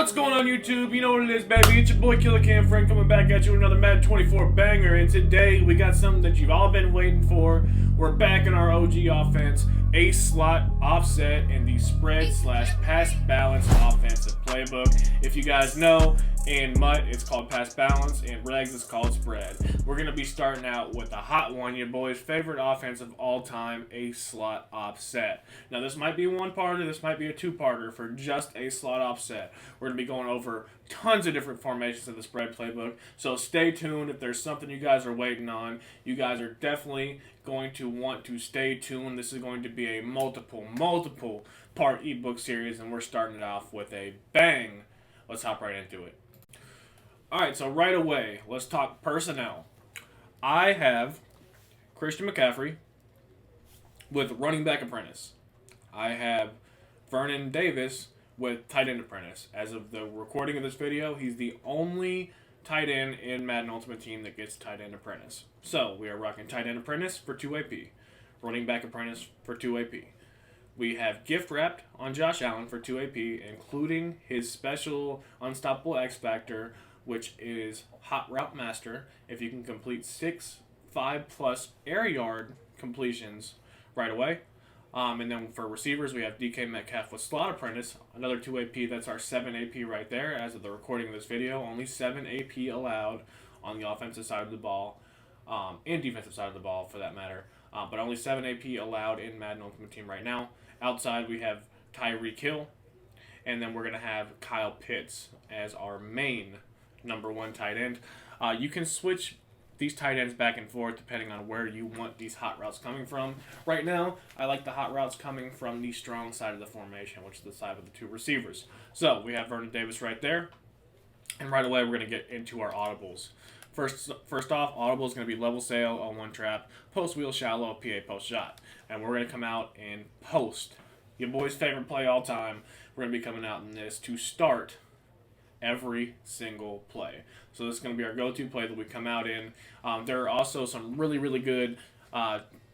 What's going on YouTube? You know what it is, baby. It's your boy Killer Cam Frank coming back at you with another Madden 24 banger. And today we got something that you've all been waiting for. We're back in our OG offense, ace slot offset in the spread / pass balance offensive playbook. If you guys know, in MUT it's called pass balance, and regs it's called spread. We're gonna be starting out with the hot one, your boy's favorite offense of all time, ace slot offset. Now this might be a one-parter, this might be a two-parter for just ace slot offset. We're gonna be going over tons of different formations of the spread playbook, so stay tuned. If there's something you guys are waiting on, you guys are definitely going to want to stay tuned. This is going to be a multiple part ebook series, and we're starting it off with a bang. Let's hop right into it. Alright, so right away, let's talk personnel. I have Christian McCaffrey with running back apprentice. I have Vernon Davis with tight end apprentice. As of the recording of this video, he's the only tight end in Madden Ultimate Team that gets tight end apprentice. So we are rocking tight end apprentice for 2 AP, running back apprentice for 2 AP. We have gift wrapped on Josh Allen for 2 AP, including his special unstoppable X Factor, which is Hot Route Master. If you can complete 6 5+ air yard completions right away. And then for receivers, we have DK Metcalf with Slot Apprentice, another 2 AP. That's our 7 AP right there. As of the recording of this video, only 7 AP allowed on the offensive side of the ball, and defensive side of the ball for that matter. But only 7 AP allowed in Madden Ultimate Team right now. Outside, we have Tyreek Hill, and then we're going to have Kyle Pitts as our main number 1 tight end. You can switch these tight ends back and forth depending on where you want these hot routes coming from. Right now, I like the hot routes coming from the strong side of the formation, which is the side of the 2 receivers. So we have Vernon Davis right there, and right away we're going to get into our audibles. First off, audible is going to be level sail, 0-1 trap, post wheel shallow, PA post shot. And we're going to come out and post. Your boy's favorite play all time. We're going to be coming out in this to start every single play. So this is going to be our go-to play that we come out in. There are also some really good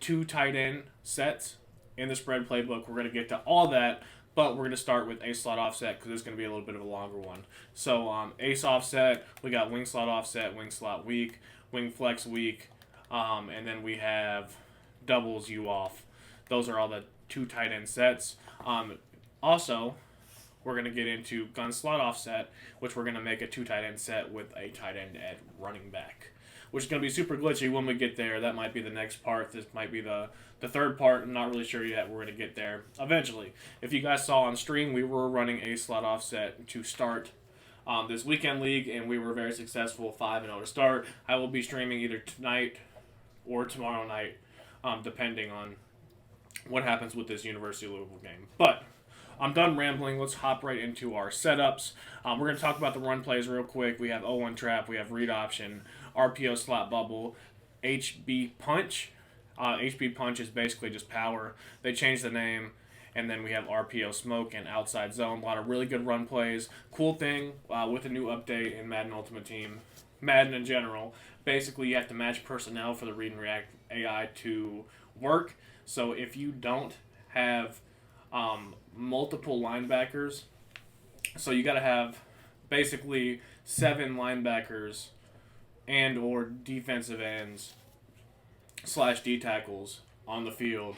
2 tight end sets in the spread playbook. We're going to get to all that, but we're going to start with ace slot offset because it's going to be a little bit of a longer one. So ace offset, we got wing slot offset, wing slot weak, wing flex weak, and then we have doubles U off. Those are all the 2 tight end sets. Also, we're going to get into gun slot offset, which we're going to make a 2 tight end set with a tight end at running back, which is going to be super glitchy when we get there. That might be the next part. This might be the third part. I'm not really sure yet. We're going to get there eventually. If you guys saw on stream, we were running a slot offset to start this weekend league, and we were very successful, 5-0 to start. I will be streaming either tonight or tomorrow night, depending on what happens with this University of Louisville game. But I'm done rambling. Let's hop right into our setups. We're going to talk about the run plays real quick. We have 0-1 trap. We have read option, RPO slot bubble, HB punch. HB punch is basically just power. They changed the name. And then we have RPO smoke and outside zone. A lot of really good run plays. Cool thing with a new update in Madden Ultimate Team, Madden in general, basically you have to match personnel for the read and react AI to work. So if you don't have multiple linebackers, so you got to have basically 7 linebackers and or defensive ends / D tackles on the field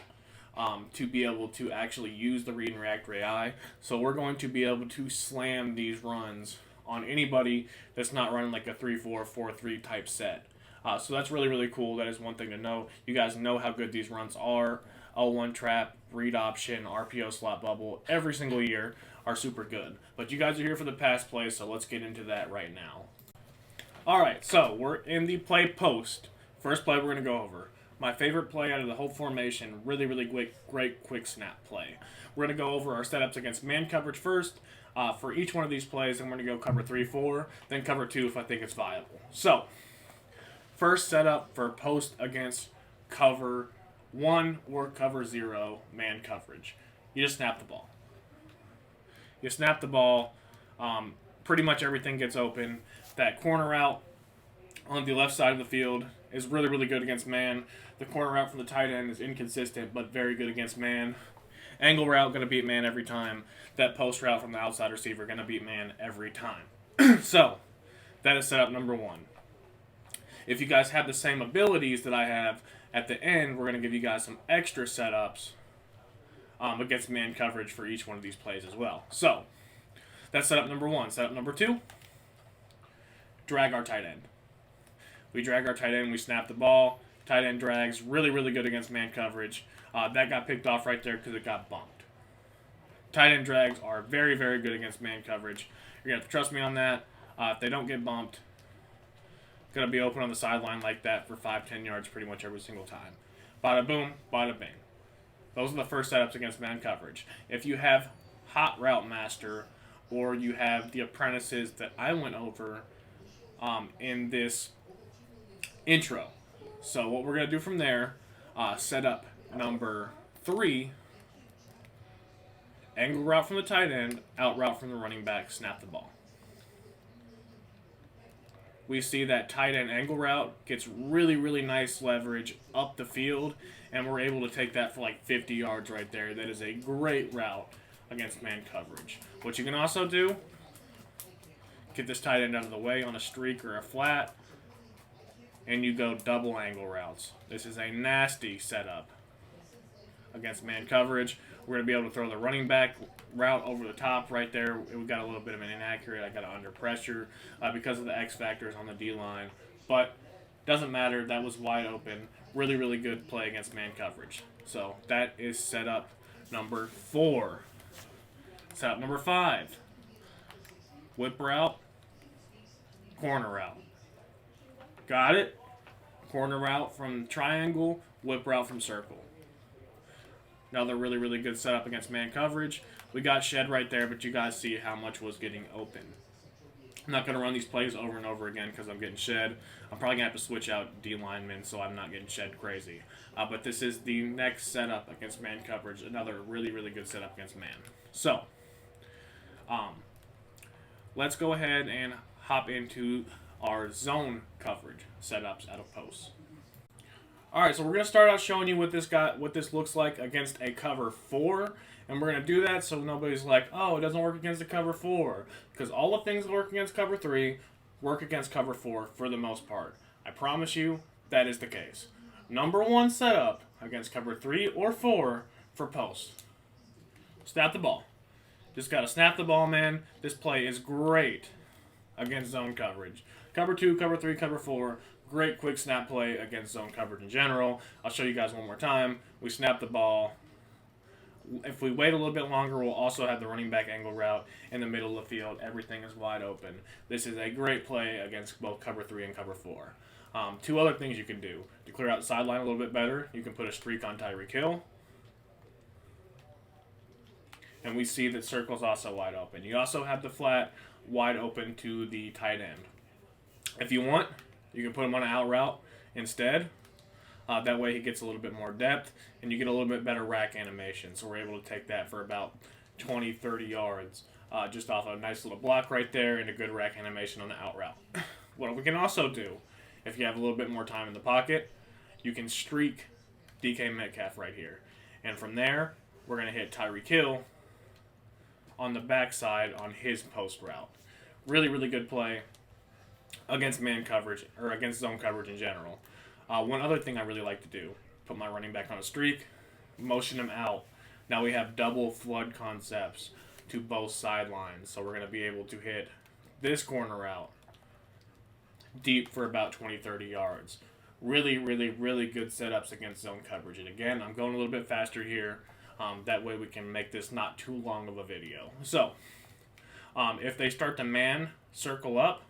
to be able to actually use the read and react AI. So we're going to be able to slam these runs on anybody that's not running like a 3-4, 4-3 type set. So that's really cool. That is one thing to know. You guys know how good these runs are. 0-1 trap, read option, RPO slot bubble, every single year are super good. But you guys are here for the pass play, so let's get into that right now. Alright, so we're in the play post. First play we're going to go over. My favorite play out of the whole formation, really great quick snap play. We're going to go over our setups against man coverage first. For each one of these plays, I'm going to go cover 3-4, then cover 2 if I think it's viable. So, first setup for post against cover 1 or cover 0 man coverage. You just snap the ball. You snap the ball. Pretty much everything gets open. That corner route on the left side of the field is really good against man. The corner route from the tight end is inconsistent but very good against man. Angle route, going to beat man every time. That post route from the outside receiver, going to beat man every time. So, that is setup number 1. If you guys have the same abilities that I have, at the end, we're going to give you guys some extra setups against man coverage for each one of these plays as well. So, that's setup number 1. Setup number 2, drag our tight end. We drag our tight end, we snap the ball. Tight end drags, really, really good against man coverage. That got picked off right there because it got bumped. Tight end drags are very, very good against man coverage. You're going to have to trust me on that. If they don't get bumped, going to be open on the sideline like that for 5-10 yards pretty much every single time. Bada boom, bada bing. Those are the first setups against man coverage. If you have Hot Route Master or you have the apprentices that I went over in this intro. So what we're going to do from there, setup number 3, angle route from the tight end, out route from the running back, snap the ball. We see that tight end angle route gets really, really nice leverage up the field, and we're able to take that for like 50 yards right there. That is a great route against man coverage. What you can also do, get this tight end out of the way on a streak or a flat, and you go double angle routes. This is a nasty setup against man coverage. We're going to be able to throw the running back route over the top right there. We got a little bit of an inaccurate. I got it under pressure because of the X factors on the D-line. But doesn't matter. That was wide open. Really, really good play against man coverage. So that is setup number 4. Setup number 5. Whip route, corner route. Got it? Corner route from triangle, whip route from circle. Another really, really good setup against man coverage. We got shed right there, but you guys see how much was getting open. I'm not going to run these plays over and over again because I'm getting shed. I'm probably going to have to switch out D linemen so I'm not getting shed crazy. But this is the next setup against man coverage. Another really, really good setup against man. So, let's go ahead and hop into our zone coverage setups out of posts. Alright, so we're going to start out showing you what this looks like against a cover 4. And we're going to do that so nobody's like, oh, it doesn't work against a cover 4. Because all the things that work against cover 3 work against cover 4 for the most part. I promise you that is the case. Number 1 setup against cover 3 or 4 for post. Snap the ball. Just got to snap the ball, man. This play is great against zone coverage. Cover 2, cover 3, cover 4. Great quick snap play against zone coverage in general. I'll show you guys one more time. We snap the ball. If we wait a little bit longer, we'll also have the running back angle route in the middle of the field. Everything is wide open. This is a great play against both cover 3 and cover 4. 2 other things you can do. To clear out the sideline a little bit better, you can put a streak on Tyreek Hill. And we see that circle's also wide open. You also have the flat wide open to the tight end. If you want, you can put him on an out route instead. That way he gets a little bit more depth, and you get a little bit better rack animation. So we're able to take that for about 20-30 yards just off a nice little block right there and a good rack animation on the out route. What we can also do, if you have a little bit more time in the pocket, you can streak DK Metcalf right here. And from there, we're going to hit Tyreek Hill on the backside on his post route. Really, really good play against man coverage, or against zone coverage in general. One other thing I really like to do, put my running back on a streak, motion him out. Now we have double flood concepts to both sidelines, so we're going to be able to hit this corner out deep for about 20-30 yards. Really, really, really good setups against zone coverage. And again, I'm going a little bit faster here. That way we can make this not too long of a video. So, if they start to man circle up,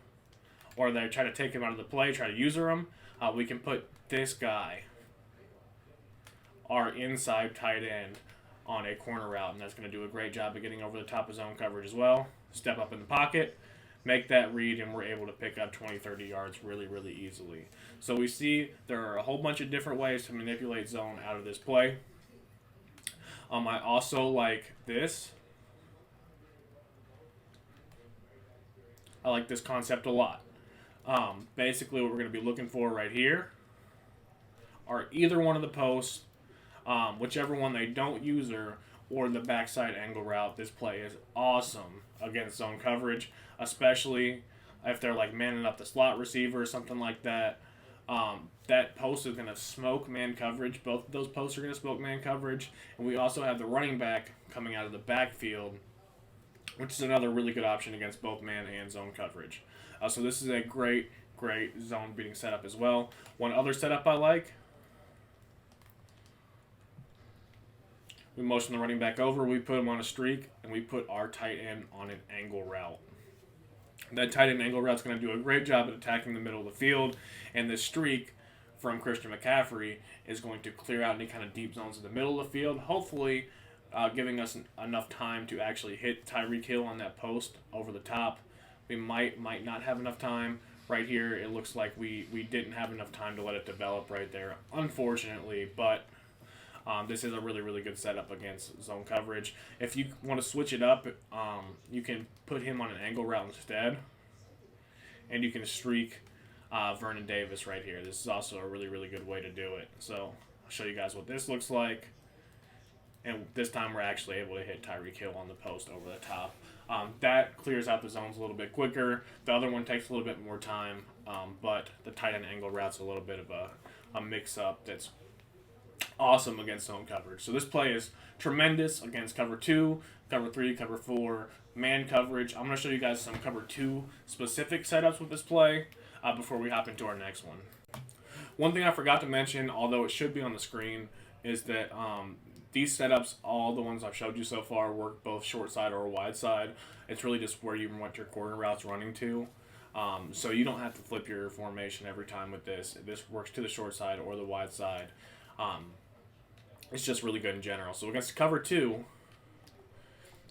or they try to take him out of the play, try to user him, we can put this guy, our inside tight end, on a corner route, and that's going to do a great job of getting over the top of zone coverage as well. Step up in the pocket, make that read, and we're able to pick up 20-30 yards really, really easily. So we see there are a whole bunch of different ways to manipulate zone out of this play. I also like this. I like this concept a lot. Basically what we're going to be looking for right here are either one of the posts, whichever one they don't user, or the backside angle route, this play is awesome against zone coverage, especially if they're like manning up the slot receiver or something like that. That post is going to smoke man coverage. Both of those posts are going to smoke man coverage. And we also have the running back coming out of the backfield, which is another really good option against both man and zone coverage. So this is a great zone beating setup as well. One other setup I like, we motion the running back over, we put him on a streak, and we put our tight end on an angle route. That tight end angle route is going to do a great job at attacking the middle of the field, and this streak from Christian McCaffrey is going to clear out any kind of deep zones in the middle of the field, hopefully giving us enough time to actually hit Tyreek Hill on that post over the top. We might not have enough time. Right here, it looks like we didn't have enough time to let it develop right there, unfortunately, but this is a really good setup against zone coverage. If you want to switch it up, you can put him on an angle route instead, and you can streak Vernon Davis right here. This is also a really good way to do it. So I'll show you guys what this looks like. And this time we're actually able to hit Tyreek Hill on the post over the top. That clears out the zones a little bit quicker. The other one takes a little bit more time, but the tight end angle route's a little bit of a mix-up that's awesome against zone coverage. So this play is tremendous against cover 2, cover 3, cover 4, man coverage. I'm going to show you guys some cover 2 specific setups with this play before we hop into our next one. One thing I forgot to mention, although it should be on the screen, is that these setups, all the ones I've showed you so far, work both short side or wide side. It's really just where you want your corner routes running to. So you don't have to flip your formation every time with this. This works to the short side or the wide side. It's just really good in general. So against cover 2,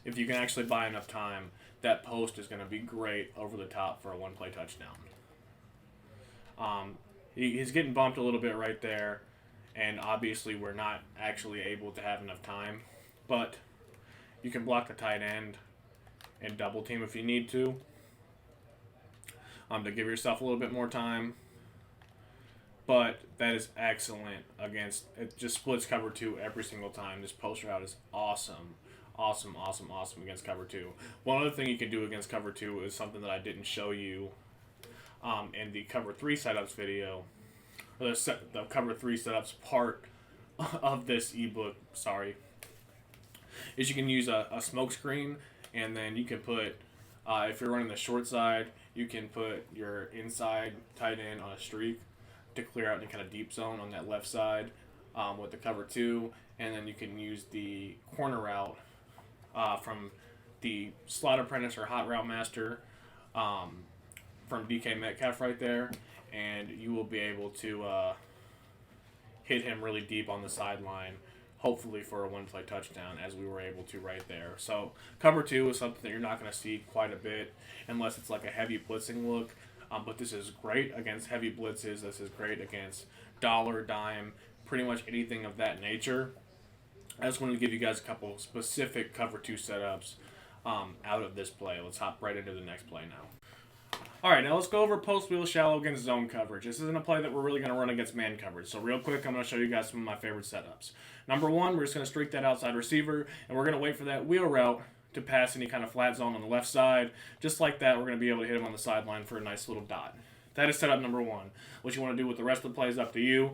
if you can actually buy enough time, that post is going to be great over the top for a one-play touchdown. He's getting bumped a little bit right there, and obviously we're not actually able to have enough time, but you can block the tight end and double team if you need to give yourself a little bit more time. But that is excellent against, it just splits cover 2 every single time. This post route is awesome against cover 2. One other thing you can do against cover 2 is something that I didn't show you in the cover 3 setups video, or the cover 3 setups part of this ebook, is you can use a smoke screen, and then you can put, if you're running the short side, you can put your inside tight end on a streak to clear out any kind of deep zone on that left side with the cover 2, and then you can use the corner route from the slot apprentice or hot route master from DK Metcalf right there, and you will be able to hit him really deep on the sideline, hopefully for a one-play touchdown, as we were able to right there. So cover 2 is something that you're not going to see quite a bit unless it's like a heavy blitzing look. But this is great against heavy blitzes. This is great against dollar, dime, pretty much anything of that nature. I just wanted to give you guys a couple specific cover 2 setups out of this play. Let's hop right into the next play now. All right, now let's go over post wheel shallow against zone coverage. This isn't a play that we're really going to run against man coverage. So real quick, I'm going to show you guys some of my favorite setups. Number 1, we're just going to streak that outside receiver, and we're going to wait for that wheel route to pass any kind of flat zone on the left side. Just like that, we're going to be able to hit him on the sideline for a nice little dot. That is setup number 1. What you want to do with the rest of the play is up to you.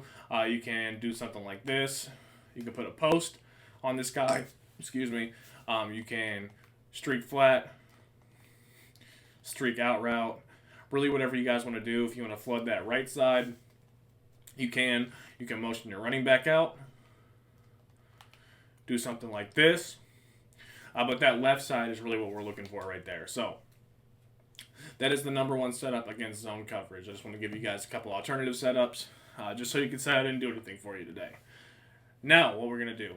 You can do something like this. You can put a post on this guy. You can streak flat, streak out route, really whatever you guys want to do. If you want to flood that right side, you can. You can motion your running back out, do something like this. But that left side is really what we're looking for right there. So that is the number 1 setup against zone coverage. I just want to give you guys a couple alternative setups just so you can say I didn't do anything for you today. Now, what we're going to do.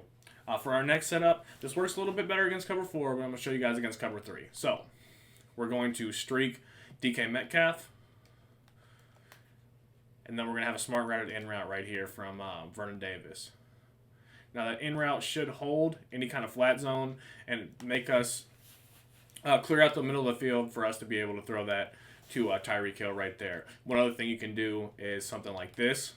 For our next setup, this works a little bit better against cover 4, but I'm going to show you guys against cover 3. So we're going to streak DK Metcalf, and then we're going to have a smart routed in route right here from Vernon Davis. Now that in route should hold any kind of flat zone and make us clear out the middle of the field for us to be able to throw that to Tyreek Hill right there. One other thing you can do is something like this.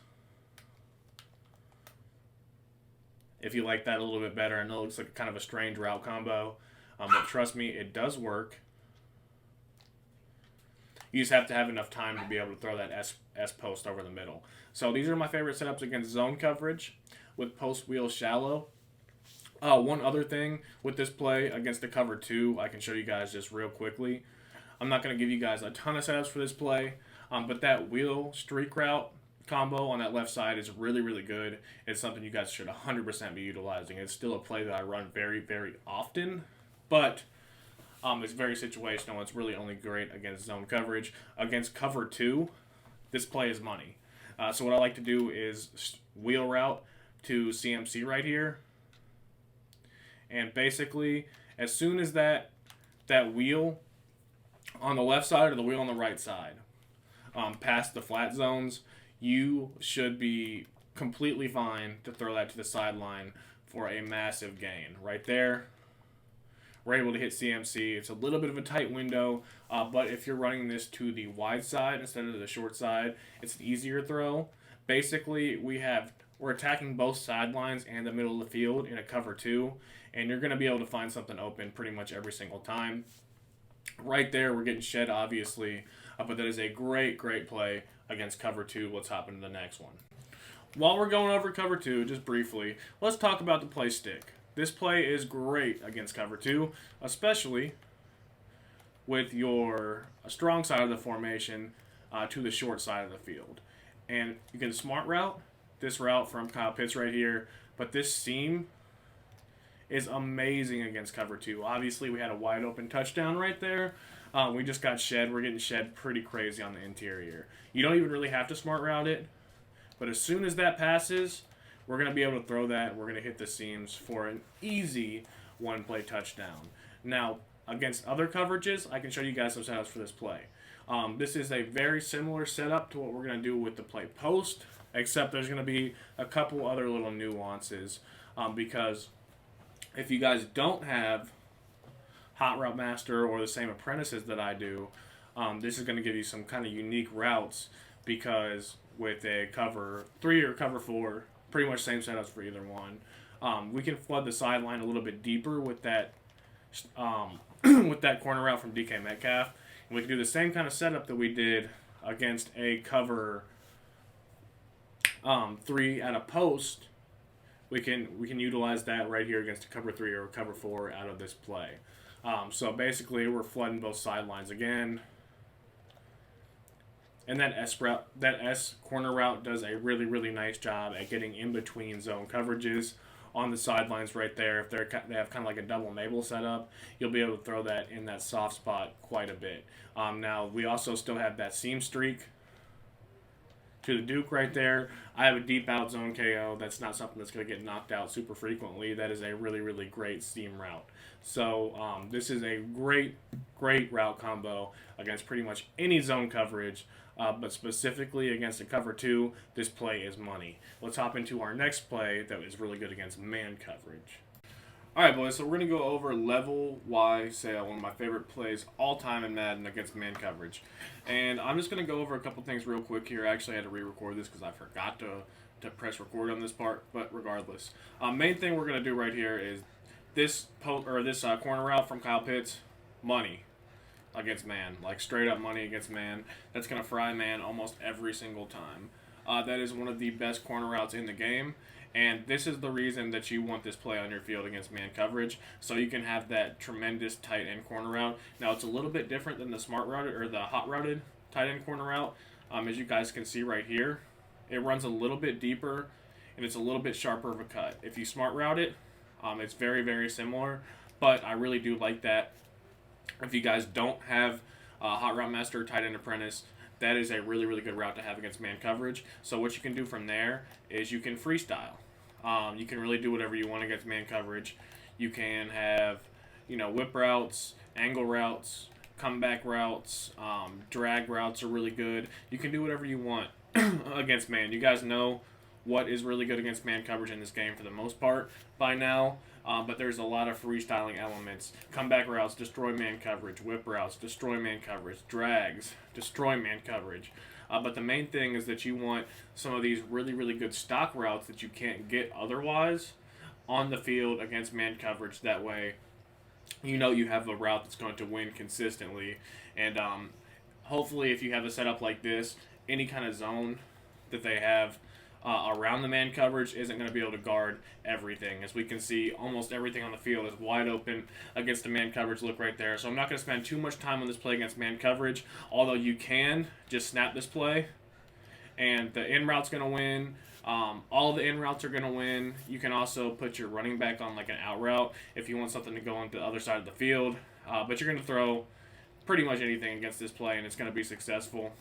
if you like that a little bit better. I know it looks like kind of a strange route combo, but trust me, it does work. You just have to have enough time to be able to throw that S post over the middle. So these are my favorite setups against zone coverage with post wheel shallow. One other thing with this play against the cover 2, I can show you guys just real quickly. I'm not going to give you guys a ton of setups for this play, but that wheel streak route combo on that left side is really, really good. It's something you guys should 100% be utilizing. It's still a play that I run very, very often, but it's very situational. It's really only great against zone coverage. Against cover 2, this play is money. So what I like to do is wheel route to CMC right here. And basically, as soon as that wheel on the left side or the wheel on the right side past the flat zones, you should be completely fine to throw that to the sideline for a massive gain. Right there, we're able to hit CMC. It's a little bit of a tight window, but if you're running this to the wide side instead of the short side, it's an easier throw. Basically, we're attacking both sidelines and the middle of the field in a cover 2, and you're going to be able to find something open pretty much every single time. Right there, we're getting shed, obviously, but that is a great, great play against cover 2. Let's hop into the next one. While we're going over cover 2, just briefly, let's talk about the play stick. This play is great against cover 2, especially with your strong side of the formation to the short side of the field. And you can smart route this route from Kyle Pitts right here, but this seam is amazing against cover 2. Obviously, we had a wide open touchdown right there. We just got shed. We're getting shed pretty crazy on the interior. You don't even really have to smart route it, but as soon as that passes, we're going to be able to throw that. We're going to hit the seams for an easy one-play touchdown. Now, against other coverages, I can show you guys some setups for this play. This is a very similar setup to what we're going to do with the play post, except there's going to be a couple other little nuances because if you guys don't have Hot Route Master or the same apprentices that I do, this is going to give you some kind of unique routes because with a cover 3 or cover 4, pretty much same setups for either one. We can flood the sideline a little bit deeper with that with that corner route from DK Metcalf. And we can do the same kind of setup that we did against a cover 3 at a post. We can utilize that right here against a cover 3 or a cover 4 out of this play. So basically, we're flooding both sidelines again. And that S corner route does a really, really nice job at getting in between zone coverages on the sidelines right there. If they have kind of like a double Mabel setup, you'll be able to throw that in that soft spot quite a bit. Now, we also still have that seam streak to the Duke right there. I have a deep out zone KO. That's not something that's going to get knocked out super frequently. That is a really, really great seam route. So this is a great, great route combo against pretty much any zone coverage, but specifically against a cover 2, this play is money. Let's hop into our next play that is really good against man coverage. Alright, boys, so we're going to go over Level Y Sail, one of my favorite plays all time in Madden against man coverage. And I'm just going to go over a couple things real quick here. I actually had to re-record this because I forgot to press record on this part, but regardless. Main thing we're going to do right here is this corner route from Kyle Pitts, money against man. Like straight up money against man. That's going to fry man almost every single time. That is one of the best corner routes in the game. And this is the reason that you want this play on your field against man coverage, so you can have that tremendous tight end corner route. Now, it's a little bit different than the smart routed or the hot routed tight end corner route. As you guys can see right here, it runs a little bit deeper and it's a little bit sharper of a cut. If you smart route it, it's very, very similar, but I really do like that. If you guys don't have Hot Route Master or Tight End Apprentice, that is a really, really good route to have against man coverage. So what you can do from there is you can freestyle. You can really do whatever you want against man coverage. You can have, whip routes, angle routes, comeback routes, drag routes are really good. You can do whatever you want against man. You guys know what is really good against man coverage in this game for the most part by now. But there's a lot of freestyling elements. Comeback routes, destroy man coverage. Whip routes, destroy man coverage. Drags, destroy man coverage. But the main thing is that you want some of these really, really good stock routes that you can't get otherwise. on the field against man coverage. That way, you know you have a route that's going to win consistently. And hopefully, if you have a setup like this, any kind of zone that they have around the man coverage isn't going to be able to guard everything. As we can see, almost everything on the field is wide open against the man coverage look right there. So I'm not going to spend too much time on this play against man coverage, although you can just snap this play, and the in route's going to win. All the in routes are going to win. You can also put your running back on like an out route if you want something to go on the other side of the field. But you're going to throw pretty much anything against this play, and it's going to be successful.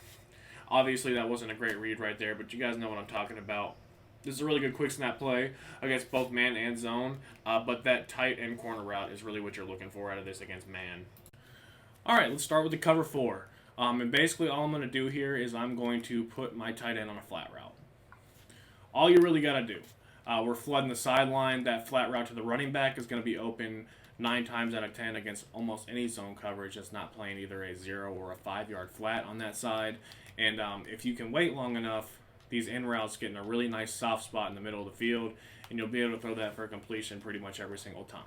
Obviously, that wasn't a great read right there, but you guys know what I'm talking about. This is a really good quick snap play against both man and zone, but that tight end corner route is really what you're looking for out of this against man. All right, let's start with the cover 4. And basically all I'm going to do here is I'm going to put my tight end on a flat route. All you really got to do. We're flooding the sideline. That flat route to the running back is going to be open 9 times out of 10 against almost any zone coverage that's not playing either a 0 or a 5-yard flat on that side. And if you can wait long enough, these in routes get in a really nice soft spot in the middle of the field, and you'll be able to throw that for completion pretty much every single time.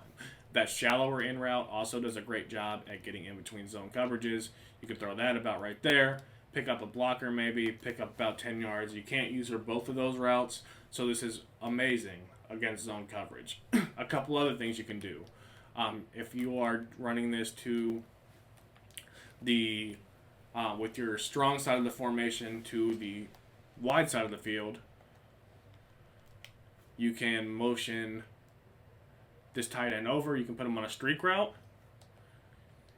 That shallower in route also does a great job at getting in between zone coverages. You can throw that about right there, pick up a blocker maybe, pick up about 10 yards. You can't use both of those routes, so this is amazing against zone coverage. A couple other things you can do. If you are running this to the with your strong side of the formation to the wide side of the field, you can motion this tight end over. You can put him on a streak route,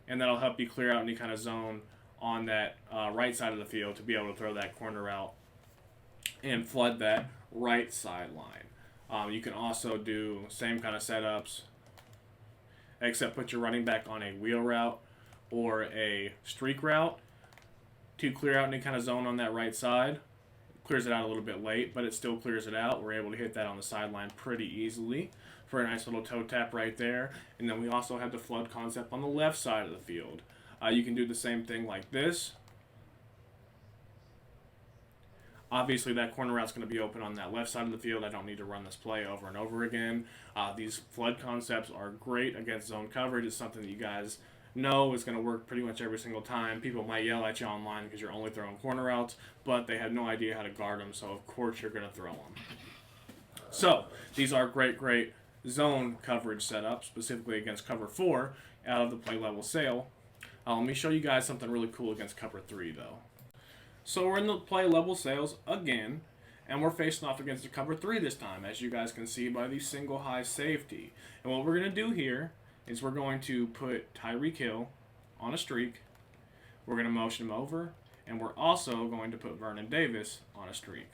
and that'll help you clear out any kind of zone on that right side of the field to be able to throw that corner out and flood that right sideline. You can also do same kind of setups, except put your running back on a wheel route or a streak route to clear out any kind of zone on that right side. Clears it out a little bit late, but it still clears it out. We're able to hit that on the sideline pretty easily for a nice little toe tap right there. And then we also have the flood concept on the left side of the field. You can do the same thing like this. Obviously, that corner route's going to be open on that left side of the field. I don't need to run this play over and over again. These flood concepts are great against zone coverage. It's something that you guys know is going to work pretty much every single time. People might yell at you online because you're only throwing corner routes, but they have no idea how to guard them, so of course you're going to throw them. So these are great zone coverage setups, specifically against cover 4 out of the play level sale. Let me show you guys something really cool against cover 3 though. So we're in the play level sales again, and we're facing off against the cover 3 this time, as you guys can see by the single high safety. And what we're going to do here is we're going to put Tyreek Hill on a streak. We're going to motion him over, and we're also going to put Vernon Davis on a streak.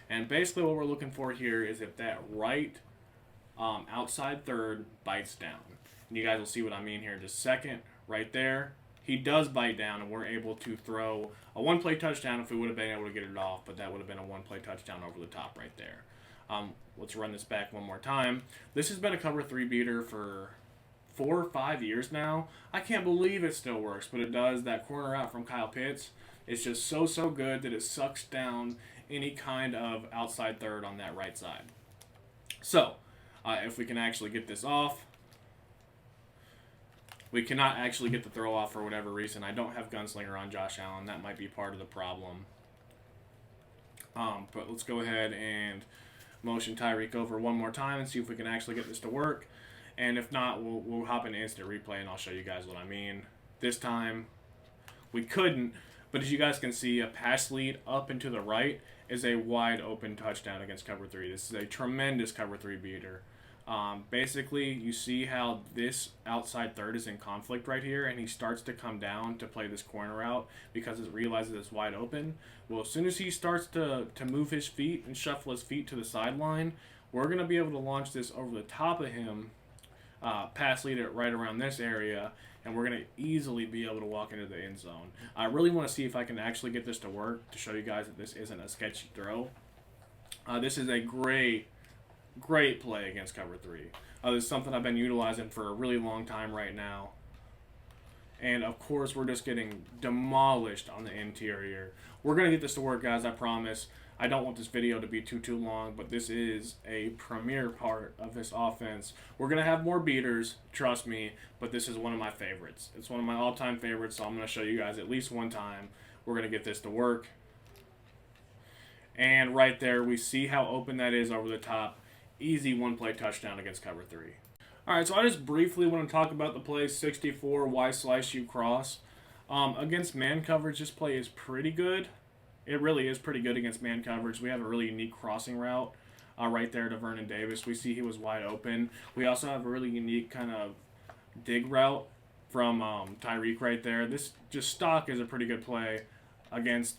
And basically what we're looking for here is if that right outside third bites down. And you guys will see what I mean here in just a second. Right there, he does bite down, and we're able to throw a one-play touchdown if we would have been able to get it off, but that would have been a one-play touchdown over the top right there. Let's run this back one more time. This has been a cover 3 beater for 4 or 5 years now. I can't believe it still works, but it does. That corner out from Kyle Pitts is just so good that it sucks down any kind of outside third on that right side. So, if we can actually get this off. We cannot actually get the throw off for whatever reason. I don't have Gunslinger on Josh Allen. That might be part of the problem. But let's go ahead and motion Tyreek over one more time and see if we can actually get this to work. And if not, we'll hop into instant replay and I'll show you guys what I mean. This time, we couldn't, but as you guys can see, a pass lead up and to the right is a wide open touchdown against cover 3. This is a tremendous cover 3 beater. Basically, you see how this outside third is in conflict right here, and he starts to come down to play this corner out because it realizes it's wide open. Well, as soon as he starts to move his feet and shuffle his feet to the sideline, we're going to be able to launch this over the top of him, pass lead it right around this area, and we're going to easily be able to walk into the end zone. I really want to see if I can actually get this to work to show you guys that this isn't a sketchy throw. This is a great play against cover 3. This is something I've been utilizing for a really long time right now. And of course, we're just getting demolished on the interior. We're going to get this to work, guys, I promise. I don't want this video to be too long, but this is a premier part of this offense. We're going to have more beaters, trust me, but this is one of my favorites. It's one of my all-time favorites, so I'm going to show you guys at least one time. We're going to get this to work. And right there, we see how open that is over the top. Easy one-play touchdown against cover 3. All right, so I just briefly want to talk about the play 64, Y slice you cross. Against man coverage, this play is pretty good. It really is pretty good against man coverage. We have a really unique crossing route right there to Vernon Davis. We see he was wide open. We also have a really unique kind of dig route from Tyreek right there. This just stock is a pretty good play against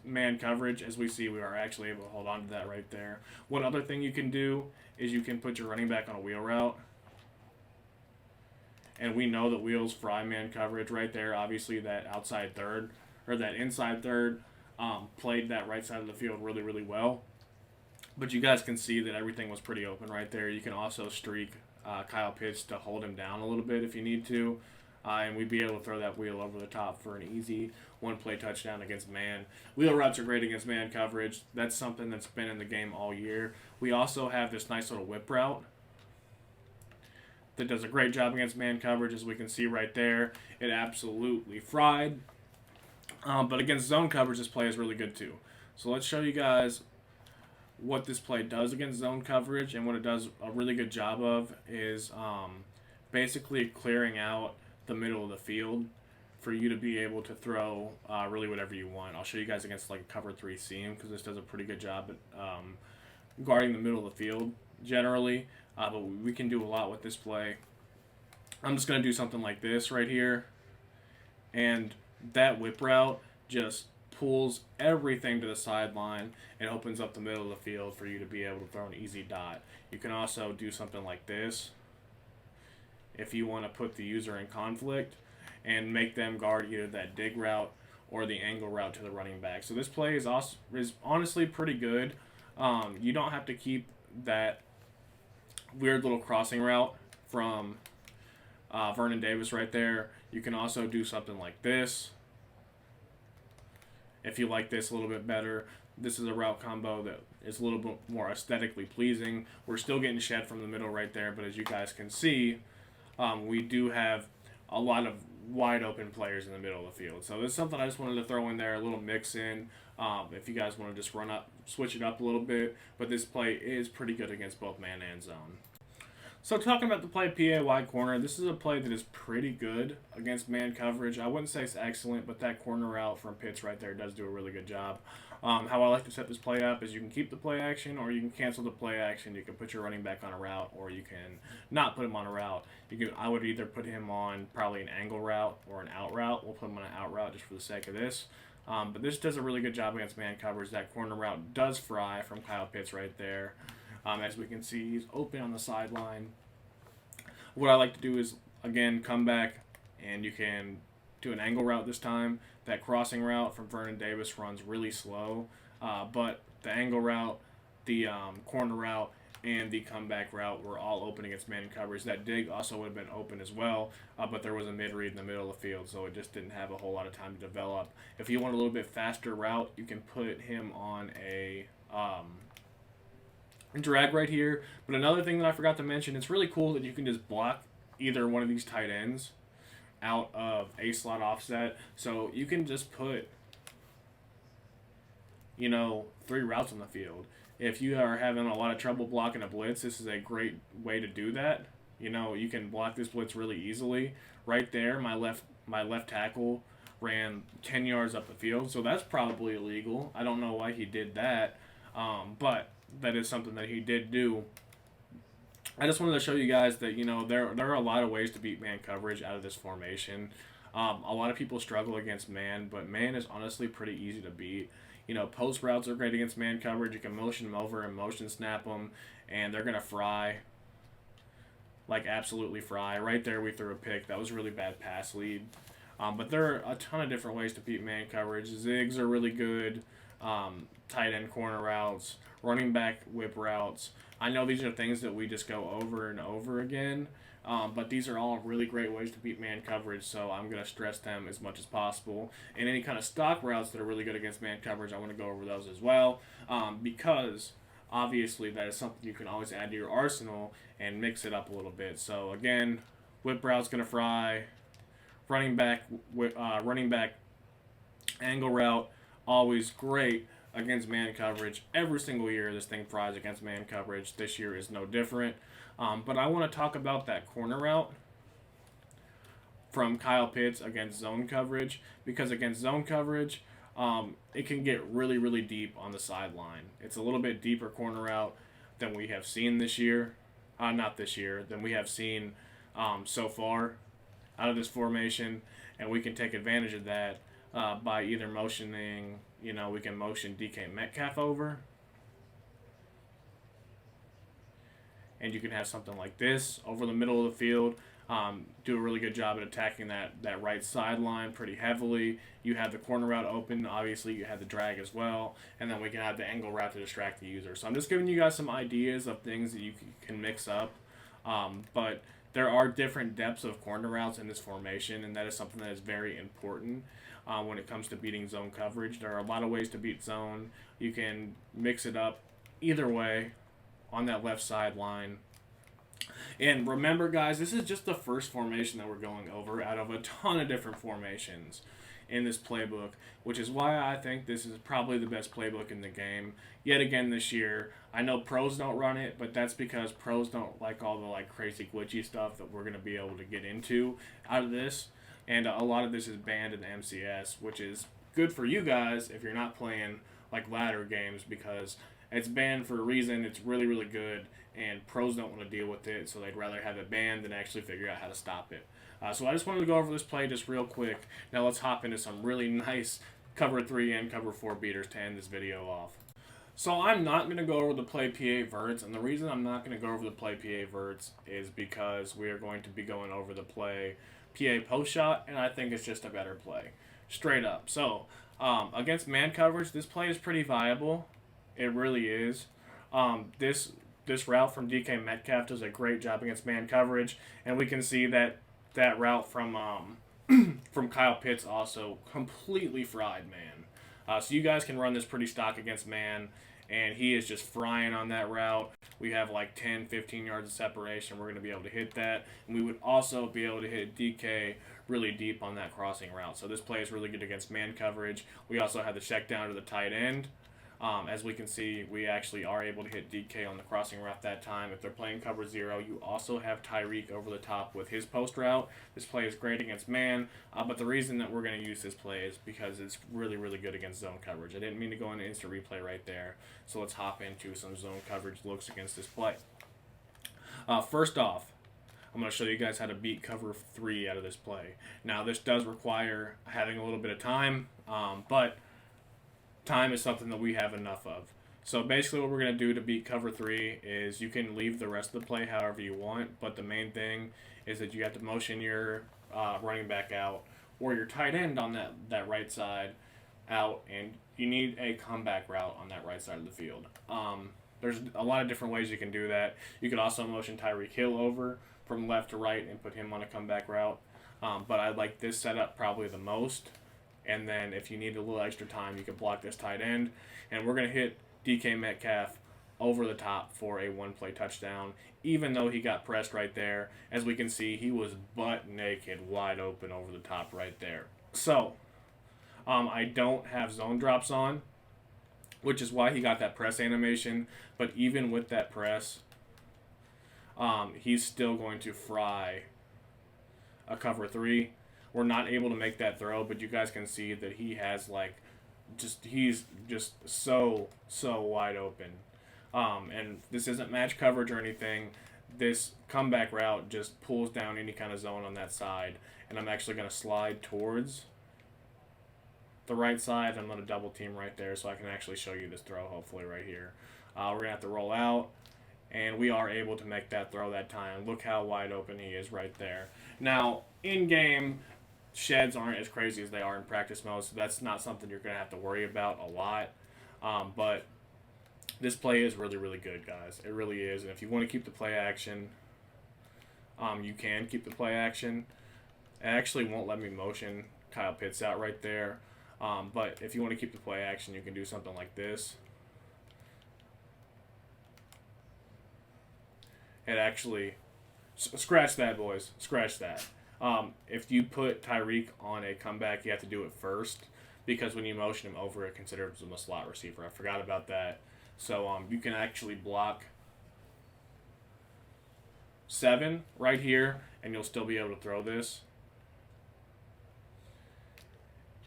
man coverage. As we see, we are actually able to hold on to that right there. One other thing you can do is you can put your running back on a wheel route. And we know that wheels fry man coverage right there. Obviously, that outside third, or that inside third, played that right side of the field really well. But you guys can see that everything was pretty open right there. You can also streak Kyle Pitts to hold him down a little bit if you need to. And we'd be able to throw that wheel over the top for an easy one-play touchdown against man. Wheel routes are great against man coverage. That's something that's been in the game all year. We also have this nice little whip route that does a great job against man coverage, as we can see right there. It absolutely fried. But against zone coverage, this play is really good too. So let's show you guys what this play does against zone coverage, and what it does a really good job of is basically clearing out the middle of the field for you to be able to throw really whatever you want. I'll show you guys against like a cover 3 seam, because this does a pretty good job at guarding the middle of the field generally. But we can do a lot with this play. I'm just going to do something like this right here. And that whip route just pulls everything to the sideline and opens up the middle of the field for you to be able to throw an easy dot. You can also do something like this if you want to put the user in conflict and make them guard either that dig route or the angle route to the running back. So this play is honestly pretty good. You don't have to keep that weird little crossing route from Vernon Davis right there. You can also do something like this if you like this a little bit better. This is a route combo that is a little bit more aesthetically pleasing. We're still getting shed from the middle right there, but as you guys can see, we do have a lot of wide open players in the middle of the field. So this is something I just wanted to throw in there, a little mix in. If you guys want to just switch it up a little bit, but this play is pretty good against both man and zone. So talking about the play PA corner, this is a play that is pretty good against man coverage. I wouldn't say it's excellent, but that corner route from Pitts right there does do a really good job. How I like to set this play up is you can keep the play action, or you can cancel the play action. You can put your running back on a route, or you can not put him on a route. I would either put him on probably an angle route or an out route. We'll put him on an out route just for the sake of this. But this does a really good job against man coverage. That corner route does fry from Kyle Pitts right there. As we can see, he's open on the sideline. What I like to do is, again, come back, and you can do an angle route this time. That crossing route from Vernon Davis runs really slow, but the angle route, the corner route, and the comeback route were all open against man coverage. That dig also would have been open as well, but there was a mid-read in the middle of the field, so it just didn't have a whole lot of time to develop. If you want a little bit faster route, you can put him on a drag right here. But another thing that I forgot to mention, it's really cool that you can just block either one of these tight ends out of a slot offset. So you can just put, 3 routes on the field. If you are having a lot of trouble blocking a blitz, this is a great way to do that. You can block this blitz really easily. Right there, my left tackle ran 10 yards up the field, so that's probably illegal. I don't know why he did that, but that is something that he did do. I just wanted to show you guys that, there are a lot of ways to beat man coverage out of this formation. A lot of people struggle against man, but man is honestly pretty easy to beat. Post routes are great against man coverage. You can motion them over and motion snap them, and they're going to fry. Like, absolutely fry. Right there, we threw a pick. That was a really bad pass lead. But there are a ton of different ways to beat man coverage. Zigs are really good. tight end corner routes, running back whip routes. I know these are things that we just go over and over again, but these are all really great ways to beat man coverage, so I'm going to stress them as much as possible. And any kind of stock routes that are really good against man coverage, I want to go over those as well, because obviously that is something you can always add to your arsenal and mix it up a little bit. So again, whip route's going to fry, running back angle route, always great against man coverage. Every single year this thing fries against man coverage. This year is no different. But I want to talk about that corner route from Kyle Pitts against zone coverage, because against zone coverage, it can get really, really deep on the sideline. It's a little bit deeper corner route than we have seen this year. Not this year, than we have seen so far out of this formation, and we can take advantage of that by either motioning, we can motion DK Metcalf over, and you can have something like this over the middle of the field. Do a really good job at attacking that right sideline pretty heavily. You have the corner route open. Obviously, you have the drag as well. And then we can have the angle route to distract the user. So I'm just giving you guys some ideas of things that you can mix up. But there are different depths of corner routes in this formation, and that is something that is very important when it comes to beating zone coverage. There are a lot of ways to beat zone. You can mix it up either way on that left sideline. And remember, guys, this is just the first formation that we're going over out of a ton of different formations in this playbook, which is why I think this is probably the best playbook in the game. Yet again this year, I know pros don't run it, but that's because pros don't like all the crazy glitchy stuff that we're going to be able to get into out of this. And a lot of this is banned in the MCS, which is good for you guys if you're not playing ladder games, because it's banned for a reason. It's really, really good, and pros don't want to deal with it, so they'd rather have it banned than actually figure out how to stop it. So I just wanted to go over this play just real quick. Now let's hop into some really nice cover 3 and cover 4 beaters to end this video off. So I'm not going to go over the play PA verts, and the reason I'm not going to go over the play PA verts is because we are going to be going over the play PA post shot, and I think it's just a better play. Straight up. So against man coverage, this play is pretty viable. It really is. This route from DK Metcalf does a great job against man coverage, and we can see that route from from Kyle Pitts also completely fried man. So you guys can run this pretty stock against man, and he is just frying on that route. We have 10, 15 yards of separation. We're going to be able to hit that, and we would also be able to hit DK really deep on that crossing route. So this play is really good against man coverage. We also have the check down to the tight end. As we can see, we actually are able to hit DK on the crossing route that time. If they're playing cover 0, you also have Tyreek over the top with his post route. This play is great against man, but the reason that we're going to use this play is because it's really, really good against zone coverage. I didn't mean to go into instant replay right there, so let's hop into some zone coverage looks against this play. First off, I'm going to show you guys how to beat cover 3 out of this play. Now, this does require having a little bit of time, but time is something that we have enough of. So basically what we're going to do to beat cover 3 is you can leave the rest of the play however you want, but the main thing is that you have to motion your running back out or your tight end on that right side out, and you need a comeback route on that right side of the field. There's a lot of different ways you can do that. You could also motion Tyreek Hill over from left to right and put him on a comeback route, but I like this setup probably the most. And then if you need a little extra time, you can block this tight end. And we're going to hit DK Metcalf over the top for a one-play touchdown, even though he got pressed right there. As we can see, he was butt naked, wide open over the top right there. So I don't have zone drops on, which is why he got that press animation. But even with that press, he's still going to fry a cover 3. We're not able to make that throw, but you guys can see that he has he's just so wide open. And this isn't match coverage or anything. This comeback route just pulls down any kind of zone on that side, and I'm actually going to slide towards the right side. I'm going to double team right there so I can actually show you this throw hopefully right here. We're going to have to roll out, and we are able to make that throw that time. Look how wide open he is right there. Now, in-game, sheds aren't as crazy as they are in practice mode, so that's not something you're going to have to worry about a lot. But this play is really, really good, guys. It really is. And if you want to keep the play action, you can keep the play action. It actually won't let me motion Kyle Pitts out right there. But if you want to keep the play action, you can do something like this. It actually, scratch that, boys. Scratch that. If you put Tyreek on a comeback, you have to do it first, because when you motion him over, it considers him a slot receiver. I forgot about that. So you can actually block 7 right here, and you'll still be able to throw this.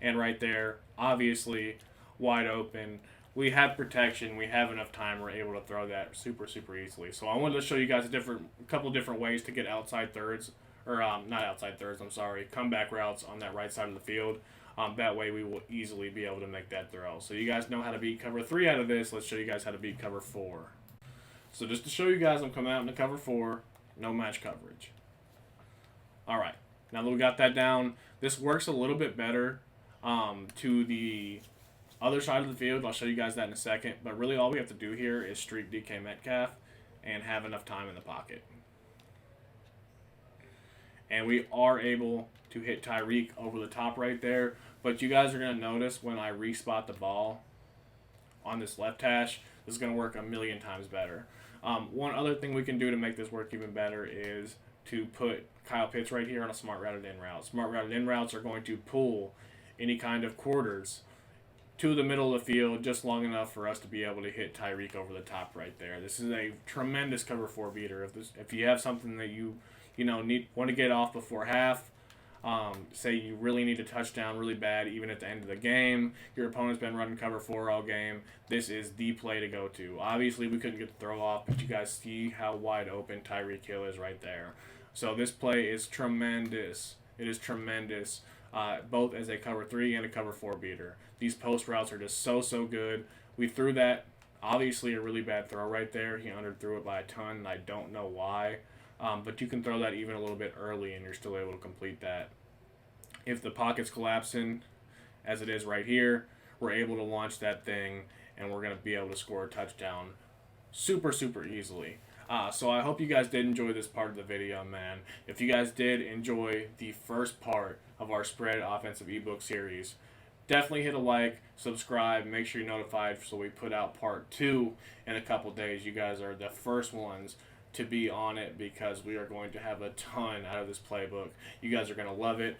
And right there, obviously, wide open. We have protection. We have enough time. We're able to throw that super, super easily. So I wanted to show you guys a couple different ways to get outside thirds, or not outside thirds, I'm sorry, comeback routes on that right side of the field. That way we will easily be able to make that throw. So you guys know how to beat cover 3 out of this. Let's show you guys how to beat cover 4. So just to show you guys, I'm coming out into cover 4, no match coverage. All right, now that we got that down, this works a little bit better to the other side of the field. I'll show you guys that in a second. But really all we have to do here is streak DK Metcalf and have enough time in the pocket. And we are able to hit Tyreek over the top right there. But you guys are going to notice when I respot the ball on this left hash, this is going to work a million times better. One other thing we can do to make this work even better is to put Kyle Pitts right here on a smart routed in route. Smart routed in routes are going to pull any kind of quarters to the middle of the field just long enough for us to be able to hit Tyreek over the top right there. This is a tremendous cover 4 beater. If you have something that you want to get off before half, say you really need a touchdown really bad even at the end of the game, your opponent's been running cover 4 all game, this is the play to go to. Obviously we couldn't get the throw off, but you guys see how wide open Tyreek Hill is right there. So this play is tremendous. It is tremendous, both as a cover 3 and a cover 4 beater. These post routes are just so good. We threw that, obviously a really bad throw right there. He underthrew it by a ton, and I don't know why. But you can throw that even a little bit early, and you're still able to complete that. If the pocket's collapsing, as it is right here, we're able to launch that thing, and we're going to be able to score a touchdown super, super easily. So I hope you guys did enjoy this part of the video, man. If you guys did enjoy the first part of our spread offensive ebook series, definitely hit a like, subscribe, make sure you're notified so we put out part 2 in a couple days. You guys are the first ones to be on it because we are going to have a ton out of this playbook. You guys are going to love it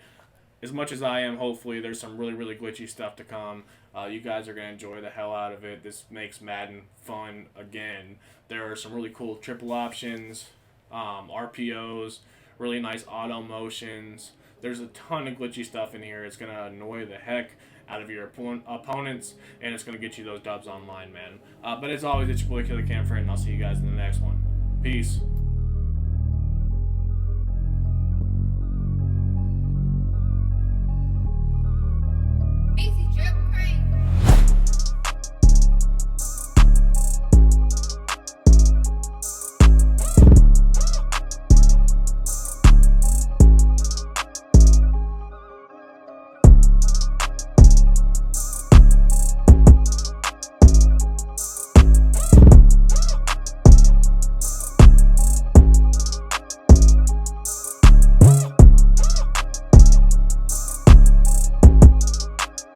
as much as I am. Hopefully there's some really, really glitchy stuff to come. You guys are going to enjoy the hell out of it. This makes Madden fun again. There are some really cool triple options, RPOs, really nice auto motions. There's a ton of glitchy stuff in here. It's going to annoy the heck out of your opponents, and it's going to get you those dubs online, man. But as always, it's your boy Killer Cam Friend, and I'll see you guys in the next one. Peace.